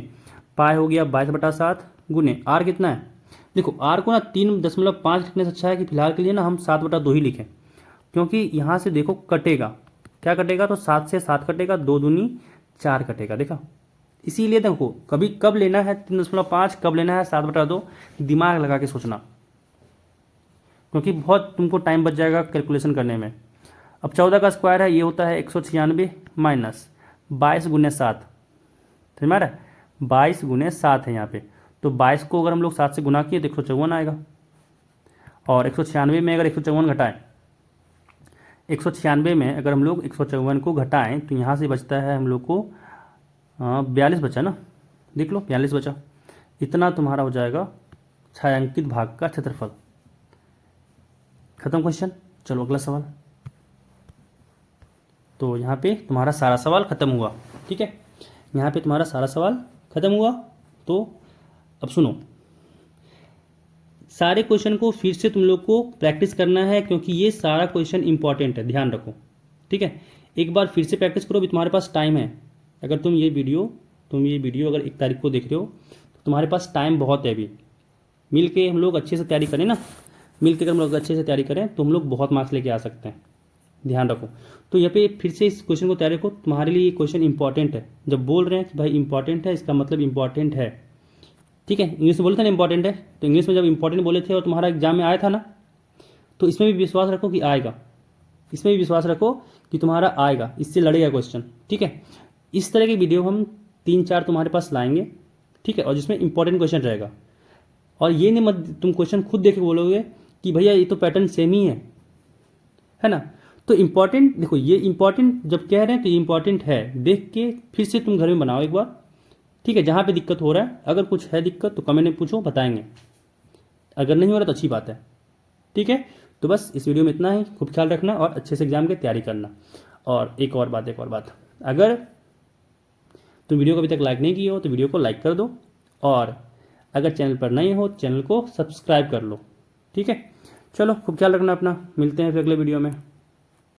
पाई हो गया 22/7 गुने आर कितना है, देखो आर को ना 3.5 लिखने से अच्छा है कि फिलहाल के लिए ना हम 7/2 ही लिखें, क्योंकि यहाँ से देखो कटेगा, क्या कटेगा, तो 7 से 7 कटेगा, 2 दूनी 4 कटेगा, देखा। इसीलिए देखो कभी कब लेना है 3.5, कब लेना है 7/2, दिमाग लगा के सोचना, क्योंकि बहुत तुमको टाइम बच जाएगा कैलकुलेशन करने में। अब 14 का स्क्वायर है, ये होता है 196 माइनस 22 गुने 7, समझ में आ रहा है, 22 गुने 7 है यहाँ पे, तो 22 को अगर हम लोग 7 से गुना किए तो 154 आएगा, और 196 में अगर 154 घटाएं, 196 में अगर हम लोग 154 को घटाएं तो यहाँ से बचता है हम लोग को 42 बचा ना, देख लो 42 बचा, इतना तुम्हारा हो जाएगा छायांकित भाग का क्षेत्रफल। खत्म क्वेश्चन। चलो अगला सवाल। तो यहाँ पे तुम्हारा सारा सवाल खत्म हुआ, ठीक है, यहाँ पे तुम्हारा सारा सवाल खत्म हुआ। तो अब सुनो, सारे क्वेश्चन को फिर से तुम लोग को प्रैक्टिस करना है, क्योंकि ये सारा क्वेश्चन इंपॉर्टेंट है, ध्यान रखो, ठीक है। एक बार फिर से प्रैक्टिस करो, अभी तुम्हारे पास टाइम है। अगर तुम ये वीडियो अगर 1 तारीख को देख रहे हो तो तुम्हारे पास टाइम बहुत है अभी। मिल के हम लोग अच्छे से तैयारी करें ना, मिल के अगर हम लोग अच्छे से तैयारी करें तो हम लोग बहुत मार्क्स लेके आ सकते हैं, ध्यान रखो। तो यहाँ पे फिर से इस क्वेश्चन को तैयारी रखो, तुम्हारे लिए ये क्वेश्चन इंपॉर्टेंट है। जब बोल रहे हैं कि भाई इंपॉर्टेंट है, इसका मतलब इंपॉर्टेंट है, ठीक है। इंग्लिश में बोले थे ना इंपॉर्टेंट है, तो इंग्लिश में जब इंपॉर्टेंट बोले थे और तुम्हारा एग्जाम में आया था ना, तो इसमें भी विश्वास रखो कि आएगा, इसमें भी विश्वास रखो कि तुम्हारा आएगा, इससे लड़ेगा क्वेश्चन, ठीक है। इस तरह की वीडियो हम 3-4 तुम्हारे पास लाएंगे, ठीक है, और जिसमें इंपॉर्टेंट क्वेश्चन रहेगा। और ये नहीं मत तुम क्वेश्चन खुद देख के बोलोगे कि भैया ये तो पैटर्न सेम ही है ना। तो इंपॉर्टेंट देखो, ये इंपॉर्टेंट जब कह रहे हैं तो ये इंपॉर्टेंट है, देख के फिर से तुम घर में बनाओ एक बार, ठीक है। जहाँ पे दिक्कत हो रहा है, अगर कुछ है दिक्कत तो कमेंट में पूछो, बताएंगे। अगर नहीं हो रहा तो अच्छी बात है, ठीक है। तो बस इस वीडियो में इतना ही, खूब ख्याल रखना और अच्छे से एग्जाम की तैयारी करना। और एक और बात, अगर तुम वीडियो को अभी तक लाइक नहीं किए हो तो वीडियो को लाइक कर दो, और अगर चैनल पर नए हो तो चैनल को सब्सक्राइब कर लो, ठीक है। चलो खूब ख्याल रखना अपना, मिलते हैं फिर अगले वीडियो में।